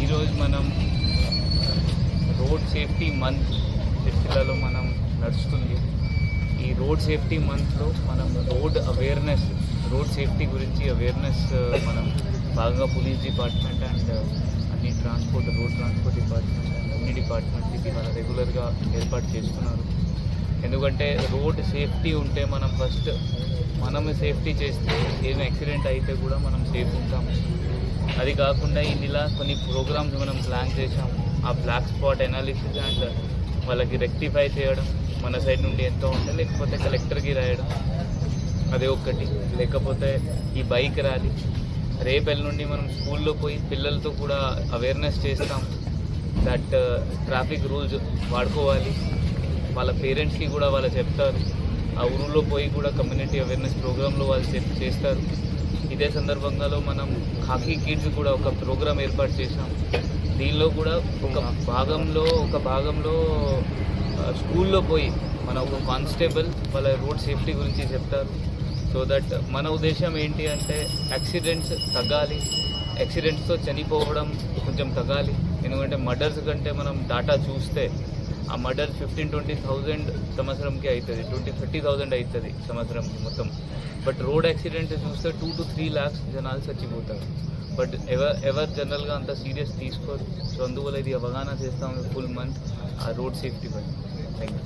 ఈరోజు మనం road safety month సిరిసిల్లలో మనం నడుస్తుంది. ఈ రోడ్ సేఫ్టీ మంత్లో మనం రోడ్ సేఫ్టీ గురించి అవేర్నెస్ మనం బాగా పోలీస్ డిపార్ట్మెంట్ అండ్ అన్ని రోడ్ ట్రాన్స్పోర్ట్ డిపార్ట్మెంట్ అండ్ అన్ని డిపార్ట్మెంట్స్ ఇది మన రెగ్యులర్గా ఏర్పాటు చేస్తున్నారు. ఎందుకంటే రోడ్ సేఫ్టీ ఉంటే మనమే సేఫ్టీ చేస్తే ఏమి యాక్సిడెంట్ అయితే కూడా మనం సేఫ్ ఉంటాం. అది కాకుండా ఇందులో కొన్ని ప్రోగ్రామ్స్ మనం ప్లాన్ చేసాం. ఆ బ్లాక్ స్పాట్ అనాలిసిస్ అండ్ వాళ్ళకి రెక్టిఫై చేయడం మన సైడ్ నుండి ఎంతో ఉంటే, లేకపోతే కలెక్టర్కి రాయడం అదే ఒక్కటి, లేకపోతే ఈ బైక్ ర్యాలీ రేపెల్లి నుండి మనం స్కూల్లో పోయి పిల్లలతో కూడా అవేర్నెస్ చేస్తాం దట్ ట్రాఫిక్ రూల్స్ వాడుకోవాలి. వాళ్ళ పేరెంట్స్కి కూడా వాళ్ళు చెప్తారు. ఆ ఊళ్ళో పోయి కూడా కమ్యూనిటీ అవేర్నెస్ ప్రోగ్రాంలో వాళ్ళు చేస్తారు. ఇదే సందర్భంగా మనం హాకీ కిడ్స్ కూడా ఒక ప్రోగ్రాం ఏర్పాటు చేసాం. దీనిలో కూడా ఒక భాగంలో స్కూల్లో పోయి మన ఒక కానిస్టేబుల్ వాళ్ళ రోడ్ సేఫ్టీ గురించి చెప్తారు. సో దట్ మన ఉద్దేశం ఏంటి అంటే యాక్సిడెంట్స్ తగ్గాలి, యాక్సిడెంట్స్తో చనిపోవడం కొంచెం తగ్గాలి. ఎందుకంటే మర్డర్స్ కంటే మనం డాటా చూస్తే ఆ మర్డర్ 15-20,000 సంవత్సరంకి అవుతుంది, 20-30,000 అవుతుంది సంవత్సరంకి మొత్తం. బట్ రోడ్ యాక్సిడెంట్ చూస్తే 2 to 3 lakhs జనాలు చచ్చిపోతారు. బట్ ఎవరు జనరల్గా అంత సీరియస్ తీసుకోరు. సో అందువల్ల ఇది అవగాహన చేస్తాము ఫుల్ మంత్ ఆ రోడ్ సేఫ్టీ పై. Thank you.